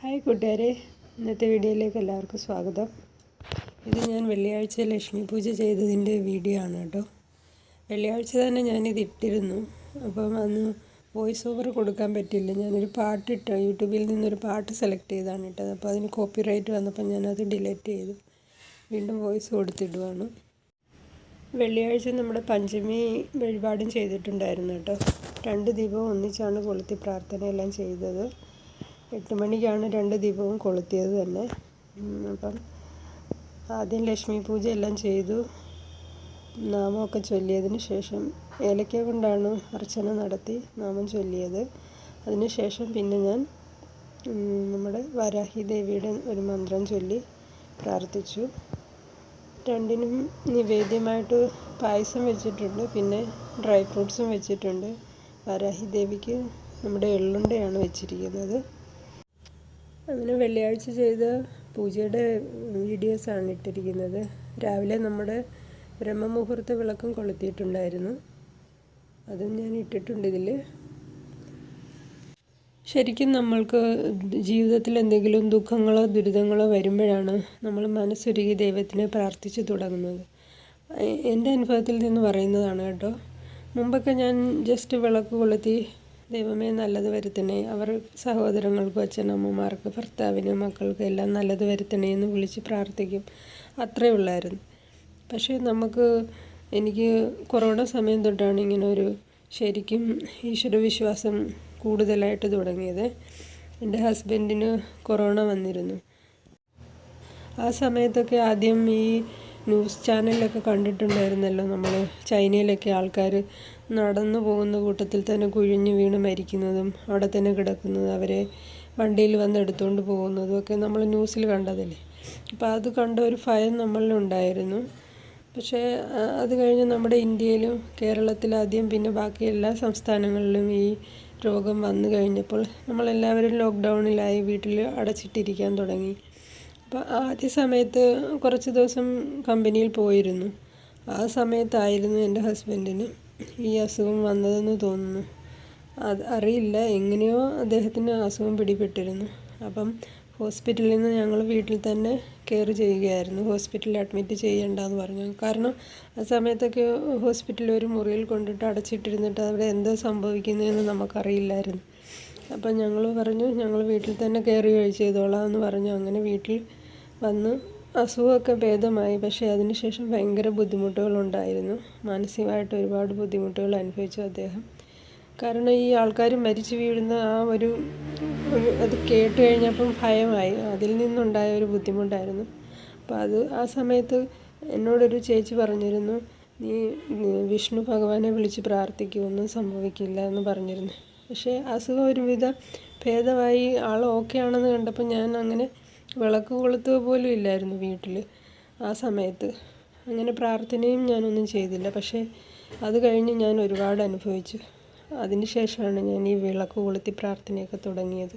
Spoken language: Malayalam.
ഹായ് കൂട്ടുകാരെ, ഇന്നത്തെ വീഡിയോയിലേക്ക് എല്ലാവർക്കും സ്വാഗതം. ഇത് ഞാൻ വെള്ളിയാഴ്ച ലക്ഷ്മി പൂജ ചെയ്തതിൻ്റെ വീഡിയോ ആണ് കേട്ടോ. വെള്ളിയാഴ്ച തന്നെ ഞാനിത് ഇട്ടിരുന്നു. അപ്പം അന്ന് വോയിസ് ഓവർ കൊടുക്കാൻ പറ്റില്ല. ഞാനൊരു പാട്ടിട്ട് യൂട്യൂബിൽ നിന്നൊരു പാട്ട് സെലക്ട് ചെയ്താണ് ഇട്ടത്. അപ്പോൾ അതിന് കോപ്പിറൈറ്റ് വന്നപ്പോൾ ഞാനത് ഡിലീറ്റ് ചെയ്തു. വീണ്ടും വോയിസ് കൊടുത്തിടുവാണ്. വെള്ളിയാഴ്ച നമ്മുടെ പഞ്ചമി വഴിപാടും ചെയ്തിട്ടുണ്ടായിരുന്നു കേട്ടോ. 2 ദീപവും ഒന്നിച്ചാണ് കൊളുത്തി പ്രാർത്ഥനയെല്ലാം ചെയ്തത്. 8 മണിക്കാണ് 2 ദീപവും കൊളുത്തിയത് തന്നെ. അപ്പം ആദ്യം ലക്ഷ്മി പൂജ എല്ലാം ചെയ്തു, നാമമൊക്കെ ചൊല്ലിയതിന് ശേഷം ഏലക്ക കൊണ്ടാണ് അർച്ചന നടത്തി നാമം ചൊല്ലിയത്. അതിന് ശേഷം പിന്നെ ഞാൻ നമ്മുടെ വരാഹി ദേവിയുടെ ഒരു മന്ത്രം ചൊല്ലി പ്രാർത്ഥിച്ചു. രണ്ടിനും നിവേദ്യമായിട്ട് പായസം വെച്ചിട്ടുണ്ട്, പിന്നെ ഡ്രൈ ഫ്രൂട്ട്സും വെച്ചിട്ടുണ്ട്. വരാഹി ദേവിക്ക് നമ്മുടെ എള്ളുണ്ടയാണ് വെച്ചിരിക്കുന്നത്. അങ്ങനെ വെള്ളിയാഴ്ച ചെയ്ത പൂജയുടെ വീഡിയോസാണ് ഇട്ടിരിക്കുന്നത്. രാവിലെ നമ്മുടെ ബ്രഹ്മമുഹൂർത്ത വിളക്കും കൊളുത്തിയിട്ടുണ്ടായിരുന്നു, അതും ഞാൻ ഇട്ടിട്ടുണ്ട് ഇതിൽ. ശരിക്കും നമ്മൾക്ക് ജീവിതത്തിൽ എന്തെങ്കിലും ദുഃഖങ്ങളോ ദുരിതങ്ങളോ വരുമ്പോഴാണ് നമ്മൾ മനസ്സൊരുക്കി ദൈവത്തിനെ പ്രാർത്ഥിച്ചു തുടങ്ങുന്നത്. എൻ്റെ അനുഭവത്തിൽ നിന്ന് പറയുന്നതാണ് കേട്ടോ. മുമ്പൊക്കെ ഞാൻ ജസ്റ്റ് വിളക്ക് കൊളുത്തി ദൈവമേ നല്ലത് വരുത്തണേ, അവർ സഹോദരങ്ങൾക്കും അച്ഛനമ്മമാർക്ക് ഭർത്താവിനും മക്കൾക്കും എല്ലാം നല്ലത് വരുത്തണേ എന്ന് വിളിച്ച് പ്രാർത്ഥിക്കും, അത്രയേ ഉള്ളായിരുന്നു. പക്ഷേ എനിക്ക് കൊറോണ സമയം തൊട്ടാണ് ഇങ്ങനെ ഒരു ശരിക്കും ഈശ്വരവിശ്വാസം കൂടുതലായിട്ട് തുടങ്ങിയത്. എൻ്റെ ഹസ്ബൻഡിന് കൊറോണ വന്നിരുന്നു. ആ സമയത്തൊക്കെ ആദ്യം ഈ ന്യൂസ് ചാനലിലൊക്കെ കണ്ടിട്ടുണ്ടായിരുന്നല്ലോ, നമ്മൾ ചൈനയിലൊക്കെ ആൾക്കാർ നടന്നു പോകുന്ന കൂട്ടത്തിൽ തന്നെ കുഴിഞ്ഞു വീണ് മരിക്കുന്നതും അവിടെ തന്നെ കിടക്കുന്നതും അവരെ വണ്ടിയിൽ വന്ന് എടുത്തുകൊണ്ട് പോകുന്നതും ഒക്കെ നമ്മൾ ന്യൂസിൽ കണ്ടതല്ലേ. അപ്പോൾ അത് കണ്ട ഒരു ഭയം നമ്മളിലുണ്ടായിരുന്നു. പക്ഷേ അത് കഴിഞ്ഞ് നമ്മുടെ ഇന്ത്യയിലും കേരളത്തിലാദ്യം പിന്നെ ബാക്കി എല്ലാ സംസ്ഥാനങ്ങളിലും ഈ രോഗം വന്നു കഴിഞ്ഞപ്പോൾ നമ്മളെല്ലാവരും ലോക്ക്ഡൗണിലായി, വീട്ടിൽ അടച്ചിട്ടിരിക്കാൻ തുടങ്ങി. അപ്പോൾ ആദ്യ സമയത്ത് കുറച്ച് ദിവസം കമ്പനിയിൽ പോയിരുന്നു. ആ സമയത്തായിരുന്നു എൻ്റെ ഹസ്ബൻഡിന് ഈ അസുഖം വന്നതെന്ന് തോന്നുന്നു. അത് അറിയില്ല, എങ്ങനെയോ അദ്ദേഹത്തിന് അസുഖം പിടിപെട്ടിരുന്നു. അപ്പം ഹോസ്പിറ്റലിൽ നിന്ന് ഞങ്ങൾ വീട്ടിൽ തന്നെ കെയർ ചെയ്യുകയായിരുന്നു. ഹോസ്പിറ്റലിൽ അഡ്മിറ്റ് ചെയ്യേണ്ടെന്ന് പറഞ്ഞു. കാരണം ആ സമയത്തൊക്കെ ഹോസ്പിറ്റലിൽ ഒരു മുറിയിൽ കൊണ്ടിട്ട് അടച്ചിട്ടിരുന്നിട്ട് അവിടെ എന്താ സംഭവിക്കുന്നതെന്ന് നമുക്കറിയില്ലായിരുന്നു. അപ്പം ഞങ്ങൾ പറഞ്ഞു ഞങ്ങൾ വീട്ടിൽ തന്നെ കെയർ ചെയ്തോളാം എന്ന് പറഞ്ഞു. അങ്ങനെ വീട്ടിൽ വന്ന് അസുഖമൊക്കെ ഭേദമായി. പക്ഷേ അതിനുശേഷം ഭയങ്കര ബുദ്ധിമുട്ടുകളുണ്ടായിരുന്നു. മാനസികമായിട്ട് ഒരുപാട് ബുദ്ധിമുട്ടുകൾ അനുഭവിച്ചു അദ്ദേഹം. കാരണം ഈ ആൾക്കാർ മരിച്ചു വീഴുന്ന അത് കേട്ട് കഴിഞ്ഞപ്പം ഭയമായി, അതിൽ നിന്നുണ്ടായ ഒരു ബുദ്ധിമുട്ടായിരുന്നു. അപ്പോൾ ആ സമയത്ത് എന്നോടൊരു ചേച്ചി പറഞ്ഞിരുന്നു, നീ വിഷ്ണു ഭഗവാനെ വിളിച്ച് പ്രാർത്ഥിക്കുക, ഒന്നും സംഭവിക്കില്ല എന്ന് പറഞ്ഞിരുന്നു. പക്ഷേ അസുഖം ഒരുവിധം ഭേദമായി, ആൾ ഓക്കെ ആണെന്ന് കണ്ടപ്പോൾ ഞാൻ അങ്ങനെ വിളക്ക് കൊളുത്തുക പോലും ഇല്ലായിരുന്നു വീട്ടിൽ ആ സമയത്ത്. അങ്ങനെ പ്രാർത്ഥനയും ഞാനൊന്നും ചെയ്തില്ല. പക്ഷേ അത് കഴിഞ്ഞ് ഞാൻ ഒരുപാട് അനുഭവിച്ചു. അതിന് ശേഷമാണ് ഞാൻ ഈ വിളക്ക് കൊളുത്തി പ്രാർത്ഥനയൊക്കെ തുടങ്ങിയത്.